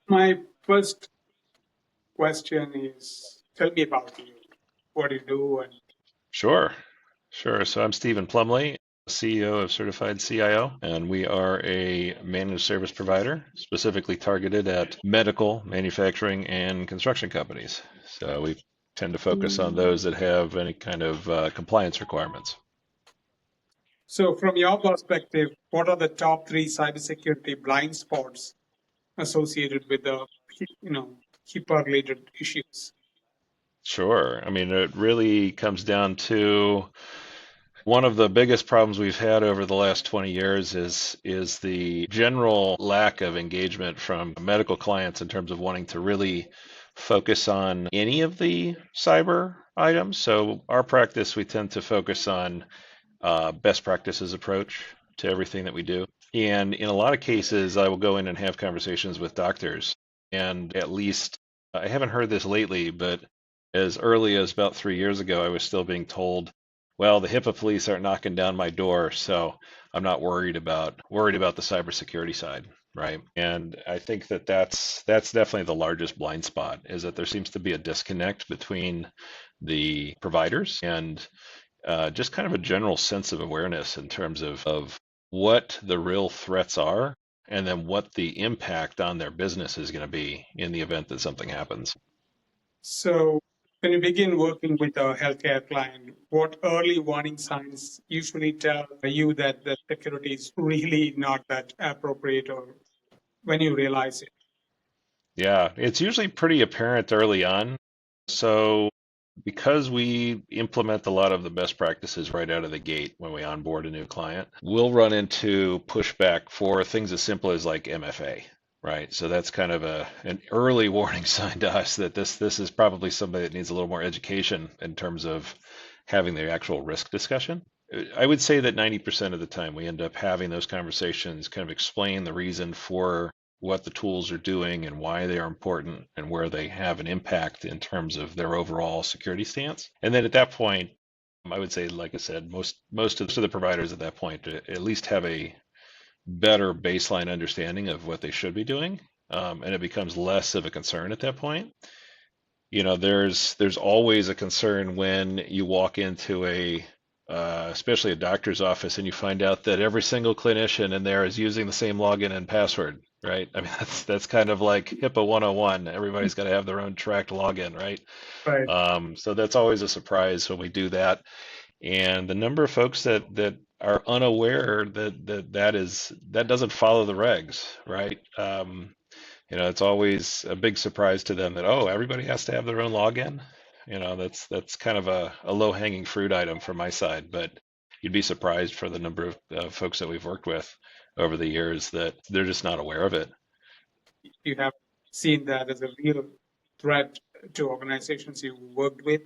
My first question is tell me about you. What do you do? And Sure, sure. So I'm Stephen Plumley, CEO of Certified CIO, and we are a managed service provider specifically targeted at medical, manufacturing, and construction companies. So we tend to focus on those that have any kind of compliance requirements. so, from your perspective, what are the top three cybersecurity blind spots associated with the HIPAA related issues? Sure. I mean, it really comes down to one of the biggest problems we've had over the last 20 years is the general lack of engagement from medical clients in terms of wanting to really focus on any of the cyber items. So our practice, we tend to focus on best practices approach to everything that we do. And in a lot of cases, I will go in and have conversations with doctors. And at least, I haven't heard this lately, but as early as about 3 years ago, I was still being told, well, the HIPAA police aren't knocking down my door, so I'm not worried about the cybersecurity side, right? And I think that that's definitely the largest blind spot, is that there seems to be a disconnect between the providers and just kind of a general sense of awareness in terms of what the real threats are and then what the impact on their business is going to be in the event that something happens. So, when you begin working with a healthcare client, what early warning signs usually tell you that the security is really not that appropriate, or when you realize it? Yeah, it's usually pretty apparent early on. So, because we implement a lot of the best practices right out of the gate when we onboard a new client, we'll run into pushback for things as simple as like MFA, right? So that's kind of an early warning sign to us that this is probably somebody that needs a little more education in terms of having the actual risk discussion. I would say that 90% of the time we end up having those conversations, kind of explain the reason for what the tools are doing and why they are important and where they have an impact in terms of their overall security stance. And then at that point, I would say, like I said, most of the providers at that point at least have a better baseline understanding of what they should be doing, and it becomes less of a concern at that point. There's always a concern when you walk into especially a doctor's office, and you find out that every single clinician in there is using the same login and password, right? I mean, that's kind of like HIPAA 101. Everybody's got to have their own tracked login, right? Right. So that's always a surprise when we do that. And the number of folks that are unaware that doesn't follow the regs, right? It's always a big surprise to them that, oh, everybody has to have their own login. That's kind of a low-hanging fruit item from my side, but you'd be surprised for the number of folks that we've worked with over the years that they're just not aware of it. You have seen that as a real threat to organizations you worked with.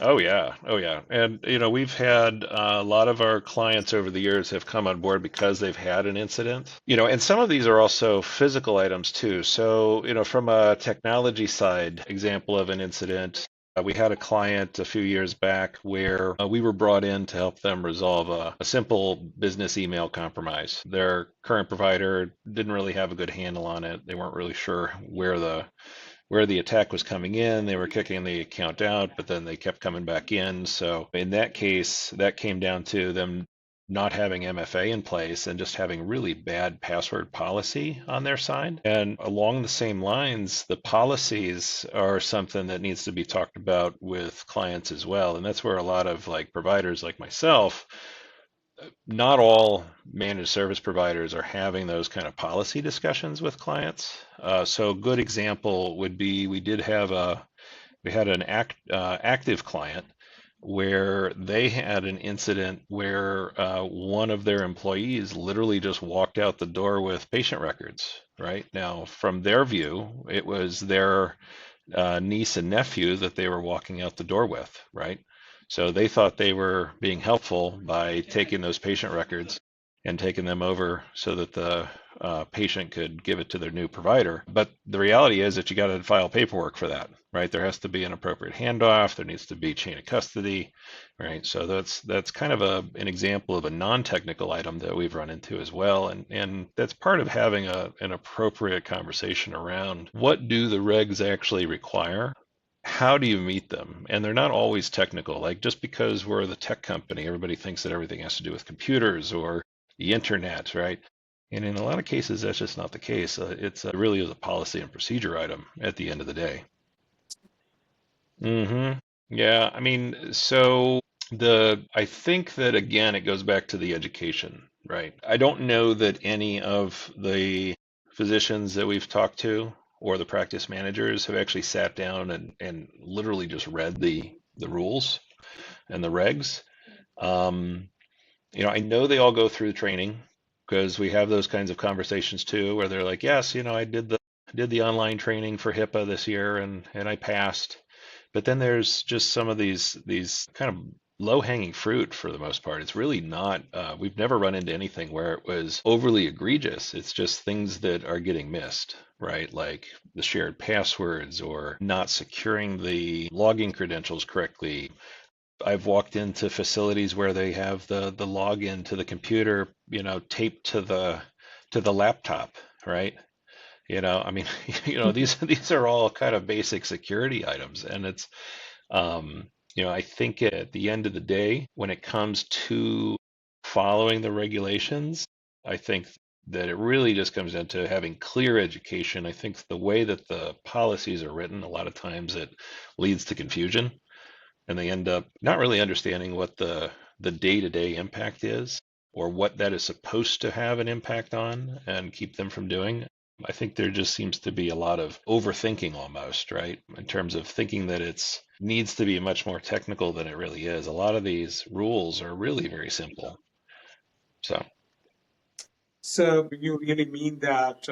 Oh yeah, oh yeah, and we've had a lot of our clients over the years have come on board because they've had an incident. And some of these are also physical items too. So from a technology side, example of an incident, we had a client a few years back where we were brought in to help them resolve a simple business email compromise. Their current provider didn't really have a good handle on it. They weren't really sure where the attack was coming in. They were kicking the account out, but then they kept coming back in. So in that case, that came down to them not having MFA in place and just having really bad password policy on their side. And along the same lines, the policies are something that needs to be talked about with clients as well. And that's where a lot of like providers like myself, not all managed service providers are having those kind of policy discussions with clients. So a good example would be we had an active client where they had an incident where one of their employees literally just walked out the door with patient records. Right now, from their view, it was their niece and nephew that they were walking out the door with. Right. So they thought they were being helpful by taking those patient records and taking them over so that the patient could give it to their new provider. But the reality is that you got to file paperwork for that, right? There has to be an appropriate handoff. There needs to be chain of custody, right? So that's kind of an example of a non-technical item that we've run into as well, and that's part of having an appropriate conversation around what do the regs actually require. How do you meet them? And they're not always technical. Like just because we're the tech company, everybody thinks that everything has to do with computers or the internet, right? And in a lot of cases, that's just not the case. It's really is a policy and procedure item at the end of the day. hmm Yeah, I mean, so I think that again, it goes back to the education, right? I don't know that any of the physicians that we've talked to or the practice managers have actually sat down and literally just read the rules and the regs. Um, I know they all go through training because we have those kinds of conversations too, where they're like, yes, I did the online training for HIPAA this year and I passed. But then there's just some of these kind of low hanging fruit for the most part. It's really not, we've never run into anything where it was overly egregious. It's just things that are getting missed, right? Like the shared passwords or not securing the login credentials correctly. I've walked into facilities where they have the login to the computer, taped to the laptop, right? I mean, these are all kind of basic security items, and I think at the end of the day, when it comes to following the regulations, I think that it really just comes down to having clear education. I think the way that the policies are written, a lot of times it leads to confusion and they end up not really understanding what the day-to-day impact is or what that is supposed to have an impact on and keep them from doing. I think there just seems to be a lot of overthinking almost, right? In terms of thinking that it's needs to be much more technical than it really is. A lot of these rules are really very simple. So, So you really mean that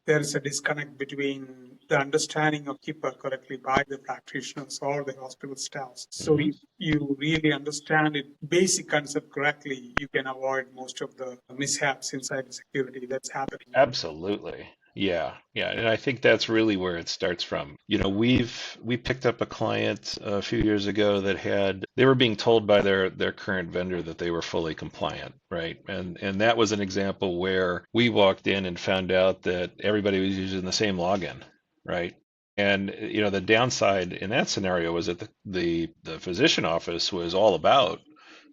there is a disconnect between the understanding of HIPAA correctly by the practitioners or the hospital staffs. So mhm. if you really understand it, basic concept correctly, you can avoid most of the mishaps in cybersecurity that's happening. Absolutely. Yeah. Yeah. And I think that's really where it starts from. We picked up a client a few years ago that they were being told by their current vendor that they were fully compliant, right? And that was an example where we walked in and found out that everybody was using the same login, right? And the downside in that scenario was that the physician office was all about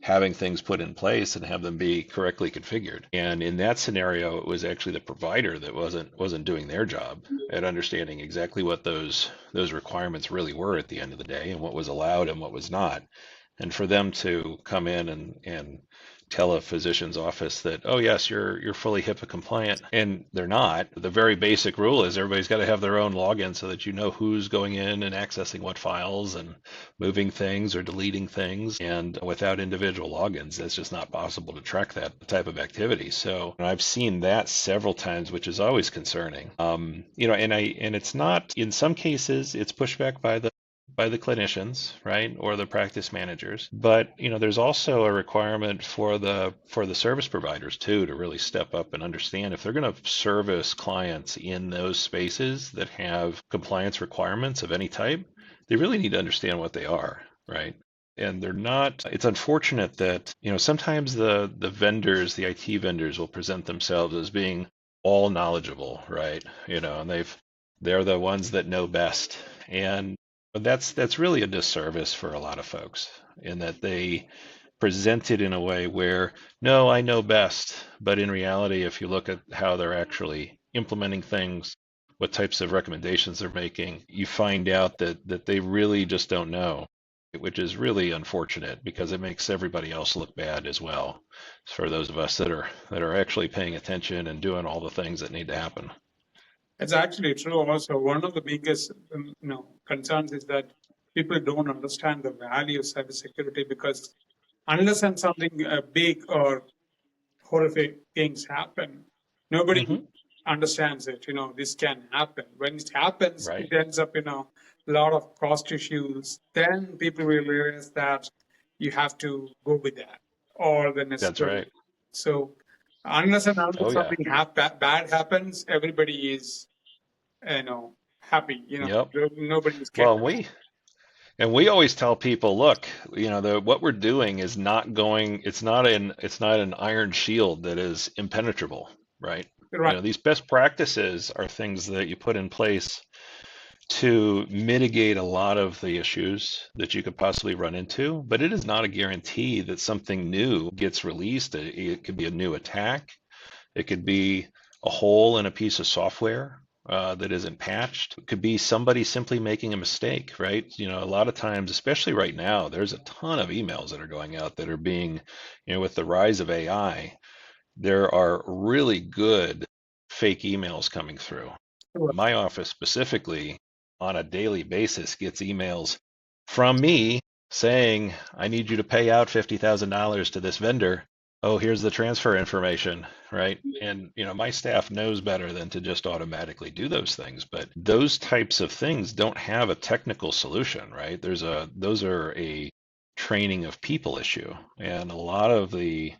having things put in place and have them be correctly configured. And in that scenario, it was actually the provider that wasn't doing their job at understanding exactly what those requirements really were at the end of the day and what was allowed and what was not. And for them to come in and tell a physician's office that, oh yes, you're fully HIPAA compliant, and they're not. The very basic rule is everybody's got to have their own login so that you know who's going in and accessing what files and moving things or deleting things. And without individual logins, that's just not possible to track that type of activity. So I've seen that several times, which is always concerning. And it's not in some cases it's pushback by the clinicians, right, or the practice managers. But there's also a requirement for the service providers too to really step up and understand if they're going to service clients in those spaces that have compliance requirements of any type, they really need to understand what they are, right? And they're not, it's unfortunate that, sometimes the vendors, the IT vendors will present themselves as being all knowledgeable, right? And they're the ones that know best. And but that's really a disservice for a lot of folks in that they present it in a way where, no, I know best. But in reality, if you look at how they're actually implementing things, what types of recommendations they're making, you find out that they really just don't know, which is really unfortunate because it makes everybody else look bad as well for those of us that are actually paying attention and doing all the things that need to happen. It's actually true. Also, one of the biggest concerns is that people don't understand the value of cybersecurity because unless and something big or horrific things happen, nobody hmm understands it. This can happen. When it happens, Right. it ends up in a lot of cost issues. Then people will realize that you have to go with that or the That's necessary. right. So Unless and Oh until yeah. something bad happens, everybody is, happy. Yep. Nobody is Well, scared. and we always tell people, look, what we're doing is not going, it's not an iron shield that is impenetrable, right? Right. These best practices are things that you put in place to mitigate a lot of the issues that you could possibly run into, but it is not a guarantee that something new gets released. It could be a new attack. It could be a hole in a piece of software that isn't patched. It could be somebody simply making a mistake, right? A lot of times, especially right now, there's a ton of emails that are going out that are being, with the rise of AI, there are really good fake emails coming through. My office specifically, on a daily basis, gets emails from me saying, I need you to pay out $50,000 to this vendor. Oh, here's the transfer information, right? And my staff knows better than to just automatically do those things, but those types of things don't have a technical solution, right? Those are a training of people issue, and a lot of the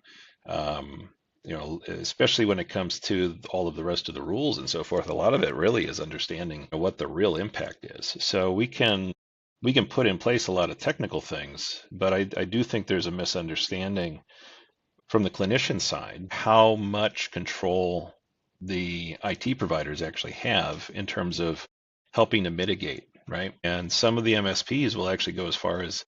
especially when it comes to all of the rest of the rules and so forth, a lot of it really is understanding what the real impact is. So we can put in place a lot of technical things, but I do think there's a misunderstanding from the clinician side how much control the IT providers actually have in terms of helping to mitigate, right? And some of the MSPs will actually go as far as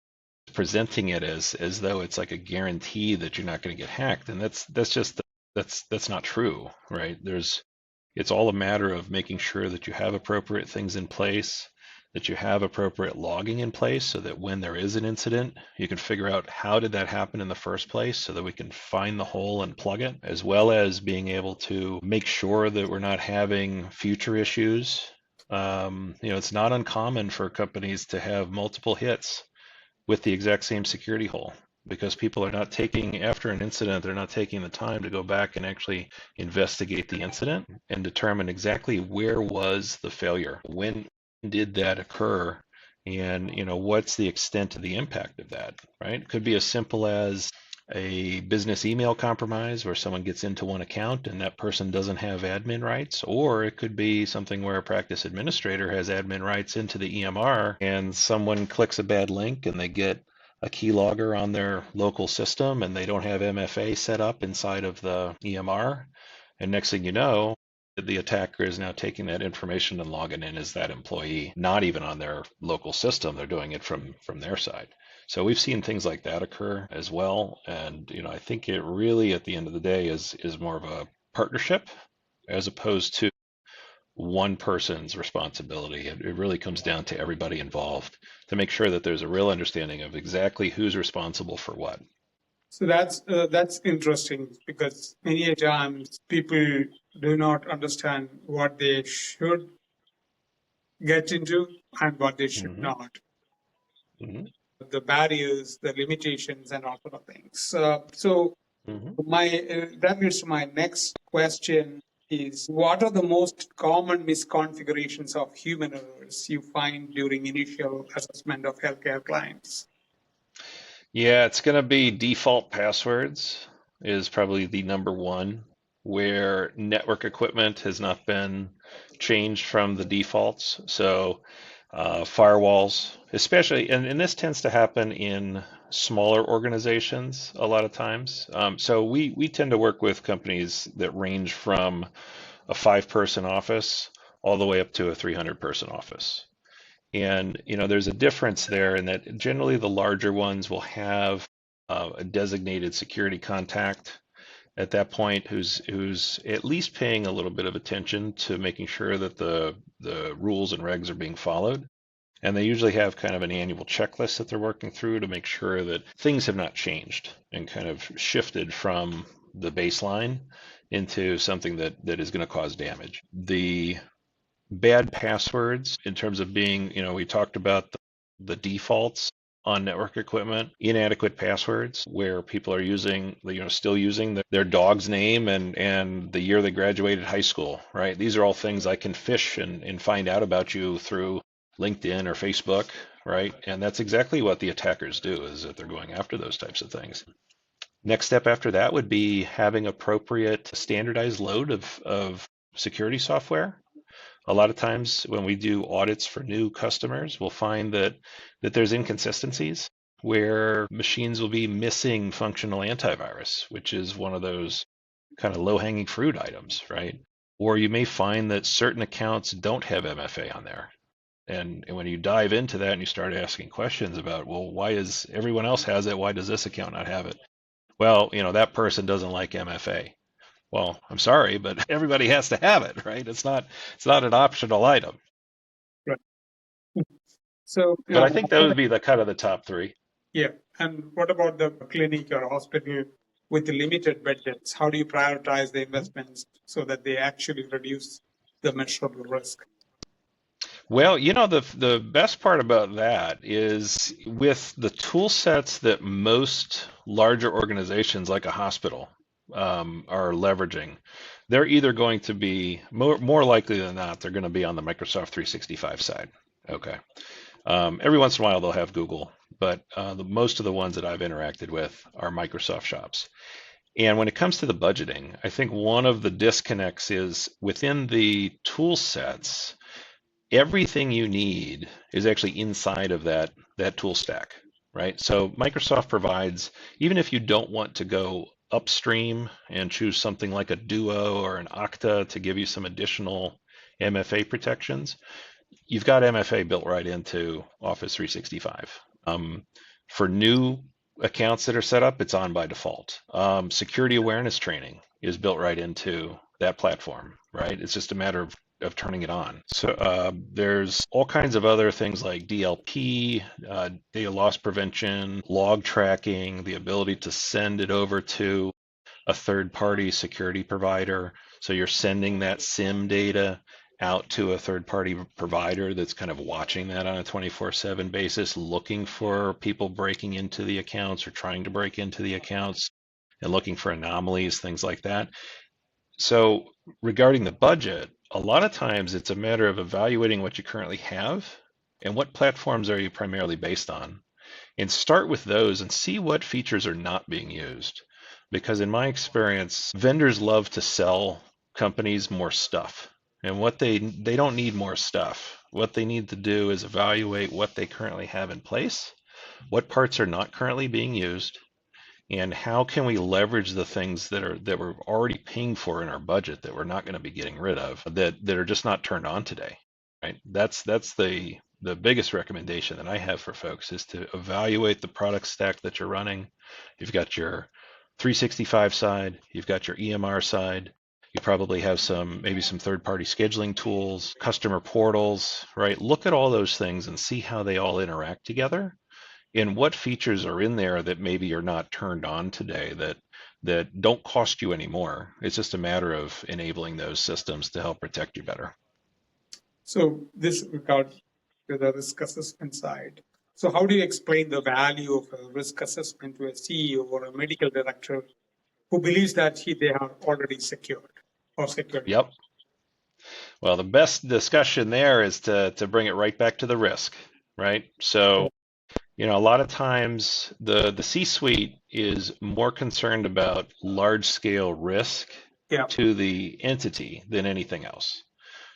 presenting it as though it's like a guarantee that you're not going to get hacked, and that's not true, right? It's all a matter of making sure that you have appropriate things in place, that you have appropriate logging in place so that when there is an incident, you can figure out how did that happen in the first place so that we can find the hole and plug it, as well as being able to make sure that we're not having future issues. It's not uncommon for companies to have multiple hits with the exact same security hole because people are not taking, after an incident, they're not taking the time to go back and actually investigate the incident and determine exactly where was the failure, when did that occur, and what's the extent of the impact of that, right? It could be as simple as a business email compromise where someone gets into one account and that person doesn't have admin rights, or it could be something where a practice administrator has admin rights into the EMR and someone clicks a bad link and they get a keylogger on their local system and they don't have MFA set up inside of the EMR. And next thing you know, the attacker is now taking that information and logging in as that employee, not even on their local system. They're doing it from their side. So we've seen things like that occur as well. And I think it really, at the end of the day, is more of a partnership as opposed to one person's responsibility. It really comes down to everybody involved to make sure that there's a real understanding of exactly who's responsible for what. So that's interesting because many a times people do not understand what they should get into and what they should Hmm. not. Hmm. The barriers, the limitations, and all sort of things. So Hmm. my that leads to my next question is what are the most common misconfigurations of human errors you find during initial assessment of healthcare clients? Yeah, it's going to be default passwords is probably the number one, where network equipment has not been changed from the defaults. So firewalls, especially, and this tends to happen in smaller organizations a lot of times. So we tend to work with companies that range from a 5-person office all the way up to a 300-person office. And there's a difference there in that generally the larger ones will have a designated security contact at that point who's at least paying a little bit of attention to making sure that the rules and regs are being followed. And they usually have kind of an annual checklist that they're working through to make sure that things have not changed and kind of shifted from the baseline into something that is going to cause damage. The bad passwords in terms of being, we talked about the defaults on network equipment, inadequate passwords where people are using, still using their dog's name and the year they graduated high school, right? These are all things I can fish and find out about you through LinkedIn or Facebook, right? And that's exactly what the attackers do, is that they're going after those types of things. Next step after that would be having appropriate standardized load of security software. A lot of times when we do audits for new customers, we'll find that there's inconsistencies where machines will be missing functional antivirus, which is one of those kind of low-hanging fruit items, right? Or you may find that certain accounts don't have MFA on there. And when you dive into that and you start asking questions about, well, why is everyone else has it? Why does this account not have it? Well, that person doesn't like MFA. Well, I'm sorry, but everybody has to have it, right? It's not an optional item. Right. So, But I think those would be the kind of the top three. yeah. And what about the clinic or hospital with limited budgets? How do you prioritize the investments so that they actually reduce the measurable risk? Well, the best part about that is with the tool sets that most larger organizations like a hospital are leveraging, they're either going to be more likely than not, they're going to be on the Microsoft 365 side. Okay. Every once in a while they'll have Google, but most of the ones that I've interacted with are Microsoft shops. And when it comes to the budgeting, I think one of the disconnects is within the tool sets, everything you need is actually inside of that tool stack, right? So Microsoft provides, even if you don't want to go upstream and choose something like a Duo or an Okta to give you some additional MFA protections, you've got MFA built right into Office 365. For new accounts that are set up, it's on by default. Security awareness training is built right into that platform, right? It's just a matter of turning it on. So there's all kinds of other things like DLP, data loss prevention, log tracking, the ability to send it over to a third-party security provider. So you're sending that SIM data out to a third-party provider that's kind of watching that on a 24/7 basis, looking for people breaking into the accounts or trying to break into the accounts and looking for anomalies, things like that. So regarding the budget, a lot of times it's a matter of evaluating what you currently have and what platforms are you primarily based on, and start with those and see what features are not being used. Because in my experience, vendors love to sell companies more stuff. And what they don't need more stuff. What they need to do is evaluate what they currently have in place, what parts are not currently being used, and how can we leverage the things that we're already paying for in our budget that we're not going to be getting rid of, that are just not turned on today, right? That's the biggest recommendation that I have for folks is to evaluate the product stack that you're running. You've got your 365 side, you've got your EMR side, you probably have maybe some third-party scheduling tools, customer portals, right? Look at all those things and see how they all interact together and what features are in there that maybe are not turned on today that don't cost you anymore. It's just a matter of enabling those systems to help protect you better. So this regard to the risk assessment side. So how do you explain the value of a risk assessment to a CEO or a medical director who believes that they are already secured or secured? Yep. Well, the best discussion there is to bring it right back to the risk, right? So, a lot of times the C-suite is more concerned about large scale risk Yeah. to the entity than anything else.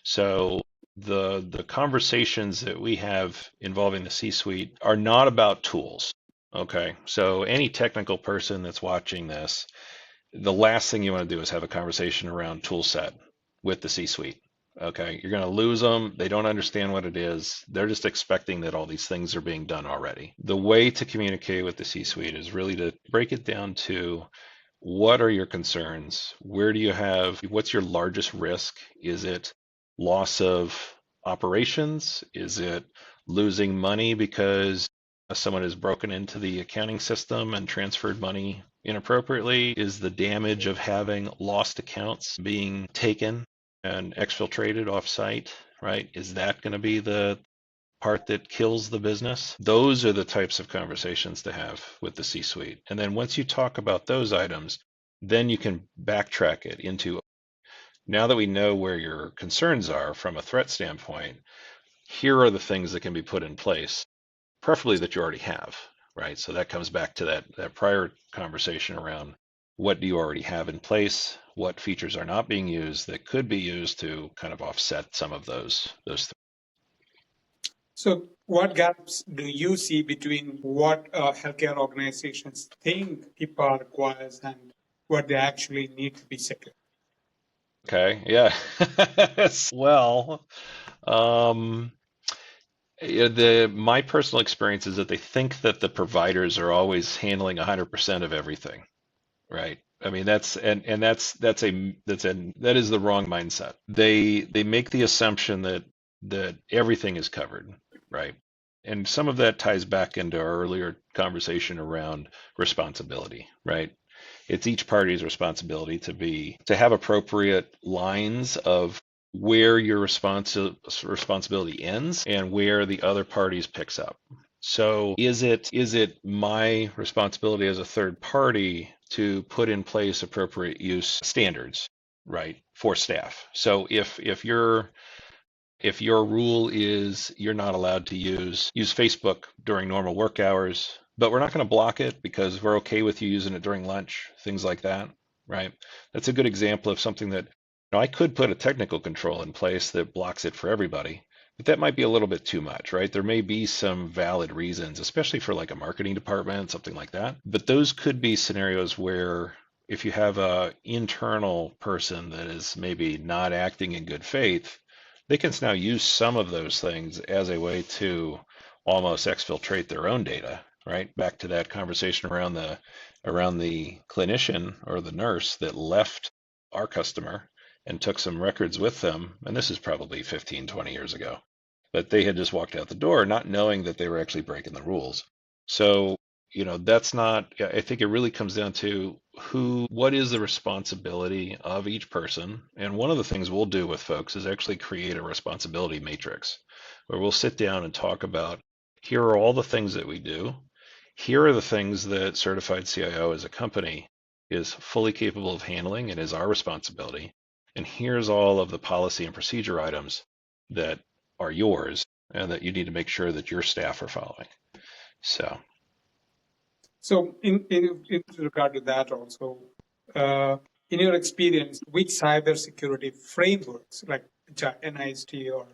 So the conversations that we have involving the C-suite are not about tools. Okay. So any technical person that's watching this, the last thing you want to do is have a conversation around tool set with the C-suite. Okay. You're going to lose them. They don't understand what it is. They're just expecting that all these things are being done already. The way to communicate with the C-suite is really to break it down to what are your concerns? What's your largest risk? Is it loss of operations? Is it losing money because someone has broken into the accounting system and transferred money inappropriately? Is the damage of having lost accounts being taken and exfiltrated off site, right? Is that going to be the part that kills the business? Those are the types of conversations to have with the C-suite. And then once you talk about those items, then you can backtrack it into, now that we know where your concerns are from a threat standpoint, here are the things that can be put in place, preferably that you already have, right? So that comes back to that prior conversation around what do you already have in place, what features are not being used that could be used to kind of offset some of those. So, what gaps do you see between what healthcare organizations think HIPAA requires and what they actually need to be secure? Okay, yeah. Well, um, yeah, my personal experience is that they think that the providers are always handling 100% of everything, right? I mean, that is the wrong mindset. They make the assumption that everything is covered, right? And some of that ties back into our earlier conversation around responsibility, right? It's each party's responsibility to have appropriate lines of where your responsibility ends and where the other party's picks up. So is it my responsibility as a third party to put in place appropriate use standards, right, for staff? So if your rule is you're not allowed to use Facebook during normal work hours, but we're not going to block it because we're okay with you using it during lunch, things like that, right? That's a good example of something that I could put a technical control in place that blocks it for everybody, but that might be a little bit too much, right? There may be some valid reasons, especially for like a marketing department, something like that. But those could be scenarios where if you have a internal person that is maybe not acting in good faith, they can now use some of those things as a way to almost exfiltrate their own data, right? Back to that conversation around the clinician or the nurse that left our customer and took some records with them. And this is probably 15, 20 years ago. But they had just walked out the door not knowing that they were actually breaking the rules. So, that's not, I think it really comes down to what is the responsibility of each person. And one of the things we'll do with folks is actually create a responsibility matrix where we'll sit down and talk about here are all the things that we do. Here are the things that Certified CIO as a company is fully capable of handling and is our responsibility. And here's all of the policy and procedure items that are yours and that you need to make sure that your staff are following. So, So, in regard to that, also, uh, in your experience, which cybersecurity frameworks like NIST or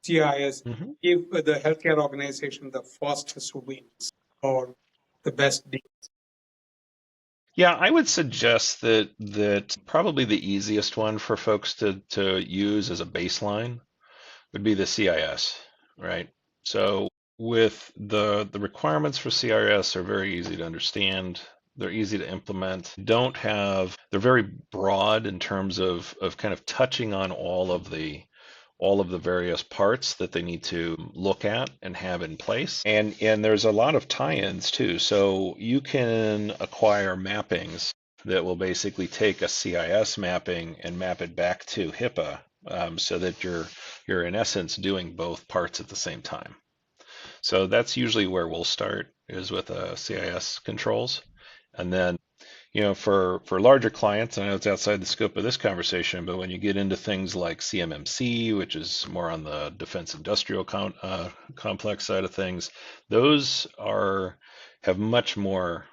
GIS mhm. give the healthcare organization the fastest wins or the best deal? Yeah, I would suggest that probably the easiest one for folks to use as a baseline would be the CIS, right? So with the requirements for CIS are very easy to understand. They're easy to implement. They're very broad in terms of kind of touching on all of the various parts that they need to look at and have in place. And there's a lot of tie-ins too. So you can acquire mappings that will basically take a CIS mapping and map it back to HIPAA, so that you're in essence doing both parts at the same time. So that's usually where we'll start is with CIS controls. And then for larger clients, I know it's outside the scope of this conversation, but when you get into things like CMMC, which is more on the defense industrial complex side of things, those have many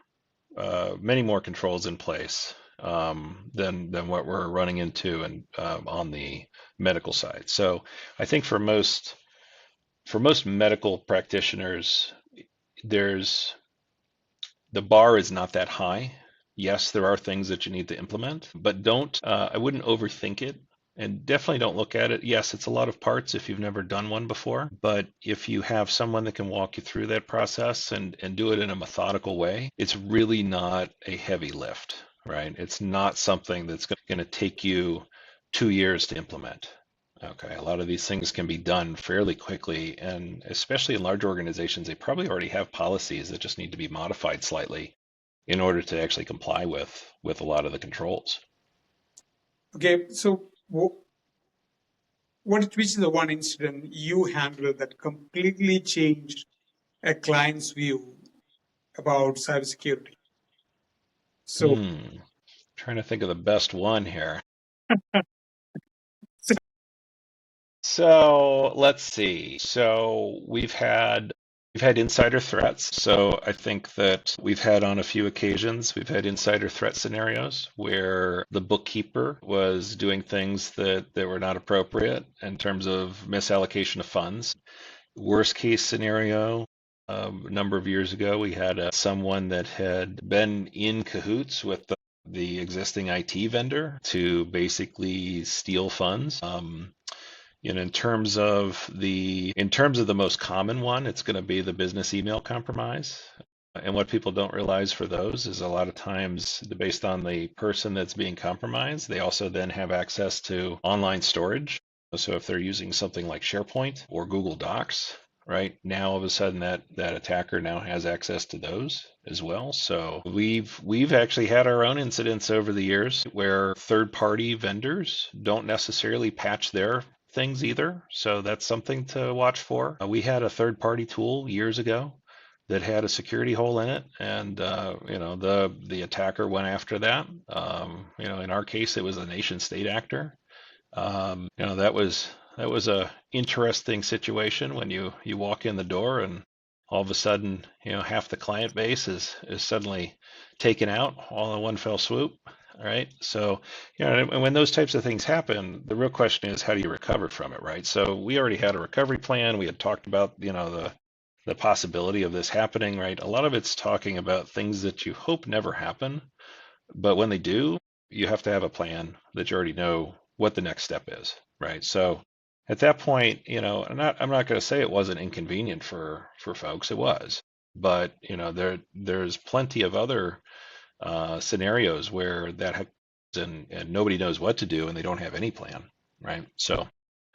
more controls in place than what we're running into and on the medical side. So I think for most medical practitioners, there's the bar is not that high. Yes, there are things that you need to implement, but I wouldn't overthink it and definitely don't look at it. Yes, it's a lot of parts if you've never done one before, but if you have someone that can walk you through that process and do it in a methodical way, it's really not a heavy lift, right? It's not something that's going to take you 2 years to implement. Okay, a lot of these things can be done fairly quickly, and especially in large organizations, they probably already have policies that just need to be modified slightly in order to actually comply with a lot of the controls. Okay, so which is the one incident you handled that completely changed a client's view about cybersecurity? So, Trying to think of the best one here. So let's see. So we've had We've had insider threats. So I think that we've had on a few occasions, we've had insider threat scenarios where the bookkeeper was doing things that were not appropriate in terms of misallocation of funds. Worst case scenario, a number of years ago, we had someone that had been in cahoots with the existing IT vendor to basically steal funds. In terms of the most common one, it's going to be the business email compromise. And what people don't realize for those is a lot of times, based on the person that's being compromised, they also then have access to online storage. So if they're using something like SharePoint or Google Docs, right now all of a sudden that attacker now has access to those as well. So we've actually had our own incidents over the years where third-party vendors don't necessarily patch their things either. So that's something to watch for. We had a third-party tool years ago that had a security hole in it, and the attacker went after that. In our case, it was a nation state actor. That was a interesting situation when you walk in the door and all of a sudden, half the client base is suddenly taken out all in one fell swoop. All right. So, and when those types of things happen, the real question is how do you recover from it, right? So we already had a recovery plan. We had talked about, the possibility of this happening, right? A lot of it's talking about things that you hope never happen, but when they do, you have to have a plan that you already know what the next step is, right? So at that point, I'm not going to say it wasn't inconvenient for folks. It was, but there's plenty of other scenarios where that happens and nobody knows what to do and they don't have any plan, right? So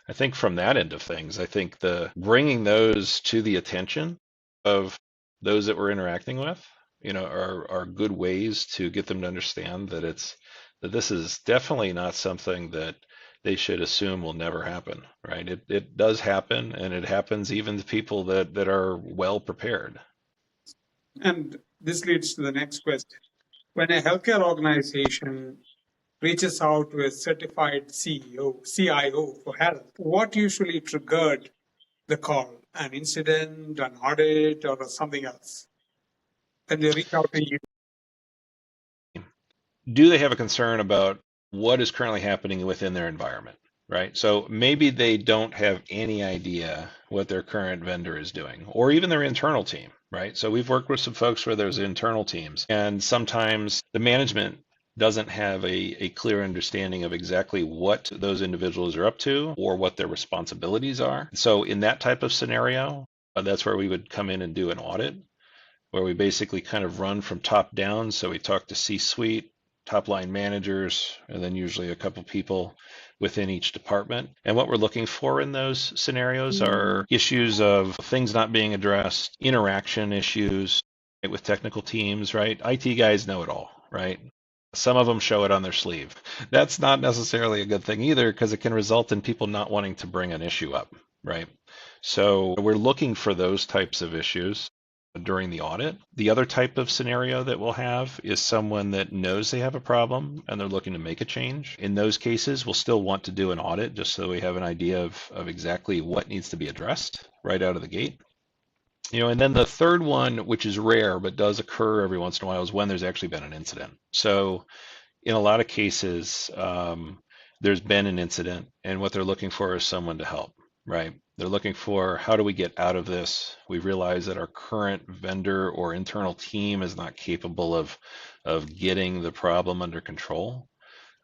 I think from that end of things, I think the bringing those to the attention of those that we're interacting with, are good ways to get them to understand that this is definitely not something that they should assume will never happen, right? It does happen, and it happens even to people that are well prepared. And this leads to the next question. When a healthcare organization reaches out to a certified CEO, CIO for help, what usually triggered the call? An incident, an audit, or something else? When they reach out to you. Do they have a concern about what is currently happening within their environment, right? So maybe they don't have any idea what their current vendor is doing, or even their internal team, right? So we've worked with some folks where there's internal teams, and sometimes the management doesn't have a clear understanding of exactly what those individuals are up to or what their responsibilities are. So in that type of scenario, that's where we would come in and do an audit where we basically kind of run from top down. So we talk to C-suite, top line managers, and then usually a couple people within each department. And what we're looking for in those scenarios are issues of things not being addressed, interaction issues with technical teams, right? IT guys know it all, right? Some of them show it on their sleeve. That's not necessarily a good thing either because it can result in people not wanting to bring an issue up, right? So we're looking for those types of issues during the audit. The other type of scenario that we'll have is someone that knows they have a problem and they're looking to make a change. In those cases, we'll still want to do an audit just so we have an idea of exactly what needs to be addressed right out of the gate. And then the third one, which is rare but does occur every once in a while, is when there's actually been an incident. So in a lot of cases, there's been an incident, and what they're looking for is someone to help, right? They're looking for how do we get out of this? We realize that our current vendor or internal team is not capable of getting the problem under control.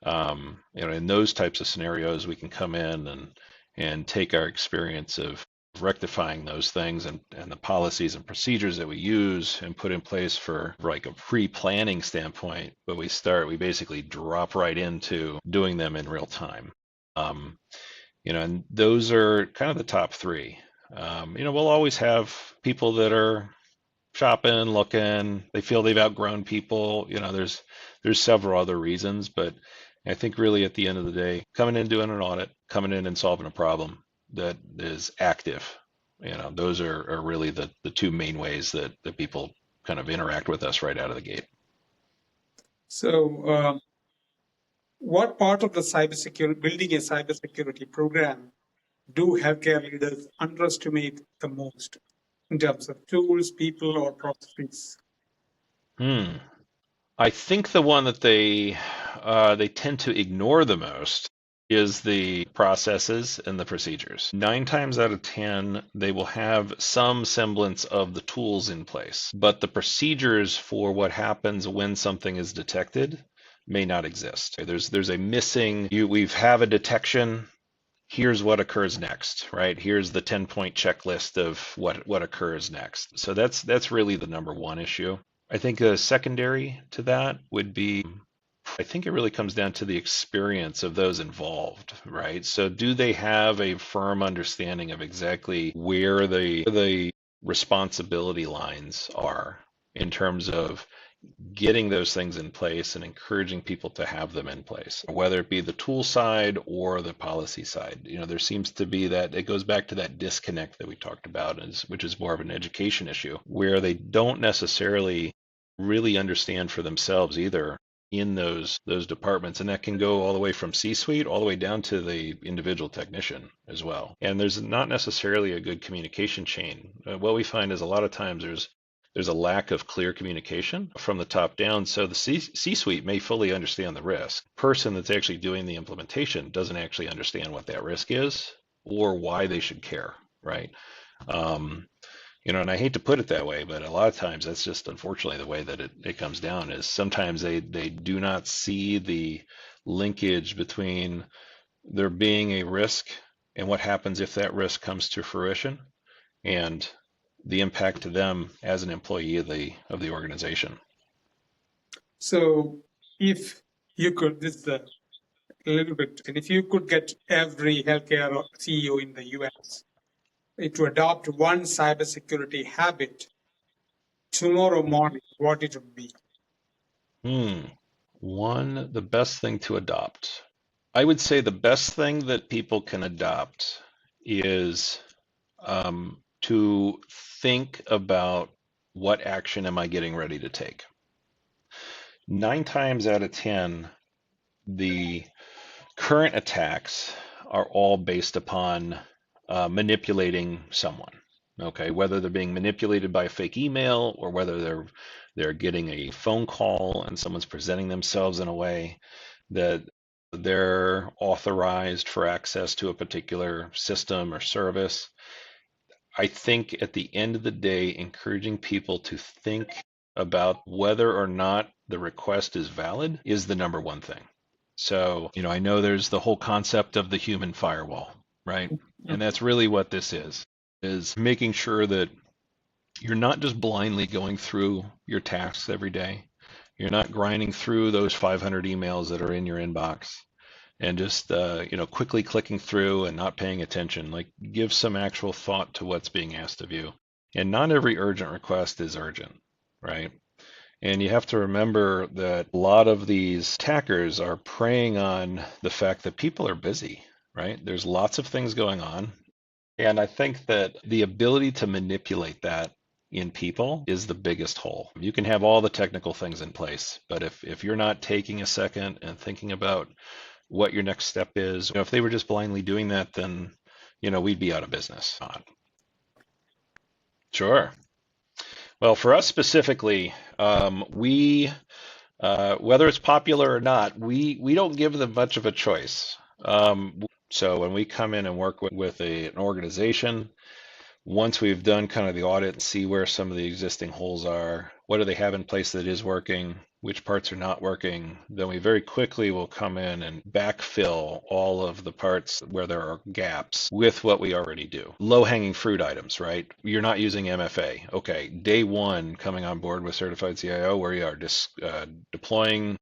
In those types of scenarios, we can come in and take our experience of rectifying those things and the policies and procedures that we use and put in place for like a pre-planning standpoint, but we basically drop right into doing them in real time. And those are kind of the top three. We'll always have people that are shopping, looking, they feel they've outgrown people. There's several other reasons, but I think really at the end of the day, coming in doing an audit, coming in and solving a problem that is active, those are really the two main ways that people kind of interact with us right out of the gate. So, what part of the cybersecurity, building a cybersecurity program, do healthcare leaders underestimate the most? in terms of tools, people, or processes? Hmm. I think the one that they tend to ignore the most is the processes and the procedures. 9 times out of 10, they will have some semblance of the tools in place, but the procedures for what happens when something is detected may not exist. There's a missing. We've have a detection. Here's what occurs next, right? Here's the 10-point checklist of what occurs next. So that's really the number one issue. I think a secondary to that would be, I think it really comes down to the experience of those involved, right? So do they have a firm understanding of exactly where the responsibility lines are in terms of getting those things in place and encouraging people to have them in place, whether it be the tool side or the policy side. There seems to be that it goes back to that disconnect that we talked about, which is more of an education issue, where they don't necessarily really understand for themselves either in those departments, and that can go all the way from C-suite all the way down to the individual technician as well. And there's not necessarily a good communication chain. What we find is a lot of times there's a lack of clear communication from the top down. So the C-suite may fully understand the risk. The person that's actually doing the implementation doesn't actually understand what that risk is or why they should care, right? Um, and I hate to put it that way, but a lot of times that's just unfortunately the way that it comes down is sometimes they do not see the linkage between there being a risk and what happens if that risk comes to fruition and the impact to them as an employee of the organization. So, if you could, this is a little bit, and if you could get every healthcare CEO in the US to adopt one cybersecurity habit tomorrow morning, what it would be? Hmm. One, the best thing to adopt. I would say the best thing that people can adopt is to think about what action am I getting ready to take. 9 times out of 10, the current attacks are all based upon manipulating someone. Okay, whether they're being manipulated by a fake email or whether they're getting a phone call and someone's presenting themselves in a way that they're authorized for access to a particular system or service. I think at the end of the day, encouraging people to think about whether or not the request is valid is the number one thing. So, I know there's the whole concept of the human firewall, right? And that's really what this is making sure that you're not just blindly going through your tasks every day. You're not grinding through those 500 emails that are in your inbox and just quickly clicking through and not paying attention. Like, give some actual thought to what's being asked of you. And not every urgent request is urgent, right? And you have to remember that a lot of these attackers are preying on the fact that people are busy, right? There's lots of things going on. And I think that the ability to manipulate that in people is the biggest hole. You can have all the technical things in place, but if you're not taking a second and thinking about what your next step is, if they were just blindly doing that, then we'd be out of business. Sure. Well, for us specifically, we whether it's popular or not, we don't give them much of a choice. So when we come in and work with an organization, once we've done kind of the audit and see where some of the existing holes are, what do they have in place that is working, which parts are not working, then we very quickly will come in and backfill all of the parts where there are gaps with what we already do. Low-hanging fruit items, right? You're not using MFA. Okay, day one coming on board with Certified CIO, where you are just deploying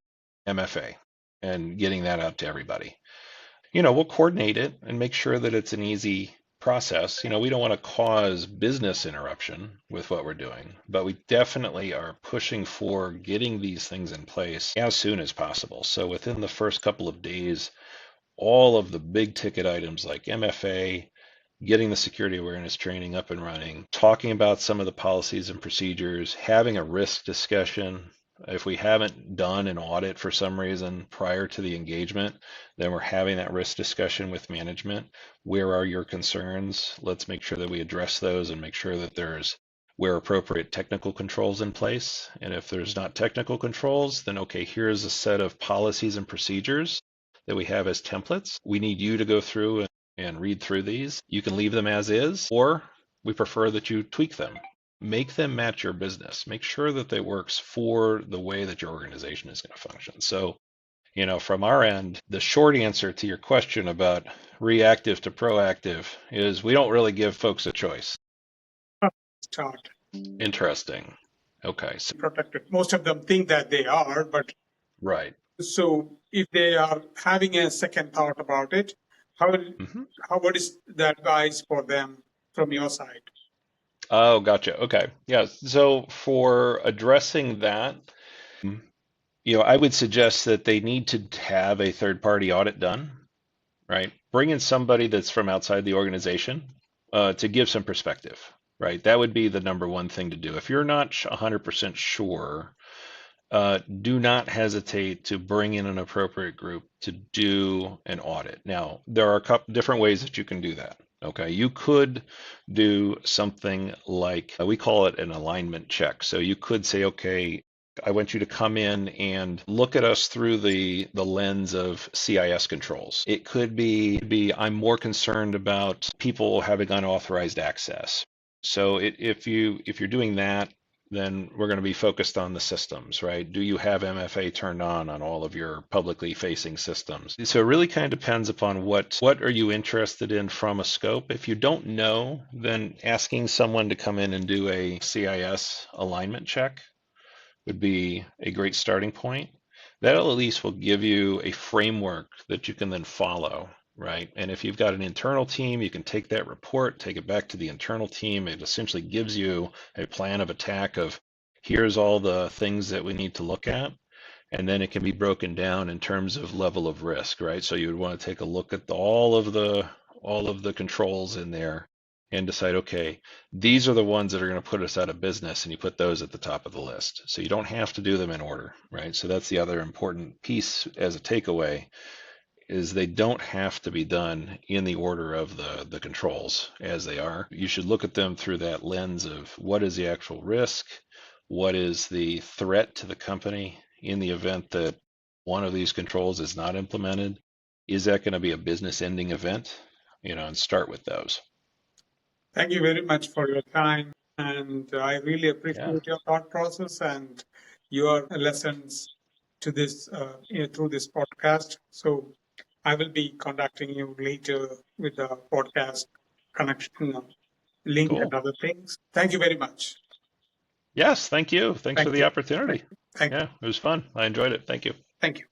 MFA and getting that out to everybody. We'll coordinate it and make sure that it's an easy process. We don't want to cause business interruption with what we're doing, but we definitely are pushing for getting these things in place as soon as possible. So within the first couple of days, all of the big ticket items like MFA, getting the security awareness training up and running, talking about some of the policies and procedures, having a risk discussion. If we haven't done an audit for some reason prior to the engagement, then we're having that risk discussion with management. Where are your concerns? Let's make sure that we address those and make sure that there's where appropriate technical controls in place. And if there's not technical controls, then okay, here's a set of policies and procedures that we have as templates. We need you to go through and read through these. You can leave them as is, or we prefer that you tweak them. Make them match your business. Make sure that they works for the way that your organization is going to function. So, from our end, the short answer to your question about reactive to proactive is we don't really give folks a choice. Start. Interesting. Okay. So, Protected. Most of them think that they are, but right. so if they are having a second thought about it, what is the advice for them from your side? Oh, gotcha. Okay. Yeah. So for addressing that, I would suggest that they need to have a third party audit done, right? Bring in somebody that's from outside the organization to give some perspective, right? That would be the number one thing to do. If you're not 100% sure, do not hesitate to bring in an appropriate group to do an audit. Now, there are a couple different ways that you can do that. Okay, you could do something like we call it an alignment check. So you could say, okay, I want you to come in and look at us through the lens of CIS controls. It could be I'm more concerned about people having unauthorized access. So if you're doing that, then we're going to be focused on the systems, right? Do you have MFA turned on all of your publicly facing systems? So it really kind of depends upon what are you interested in from a scope. If you don't know, then asking someone to come in and do a CIS alignment check would be a great starting point. That at least will give you a framework that you can then follow, right? And if you've got an internal team, you can take that report, take it back to the internal team. It essentially gives you a plan of attack of here's all the things that we need to look at. And then it can be broken down in terms of level of risk, right? So you would want to take a look at all of the controls in there and decide, okay, these are the ones that are going to put us out of business, and you put those at the top of the list. So you don't have to do them in order, right? So that's the other important piece as a takeaway is they don't have to be done in the order of the controls as they are. You should look at them through that lens of what is the actual risk, what is the threat to the company in the event that one of these controls is not implemented. Is that going to be a business ending event? And start with those. Thank you very much for your time. And I really Yeah. appreciate your thought process and your lessons to this through this podcast. So I will be contacting you later with the podcast connection link and Cool. other things. Thank you very much. Yes, thank you. Thanks for Thank the you. opportunity. Thank you. Yeah, it was fun. I enjoyed it. Thank you. Thank you.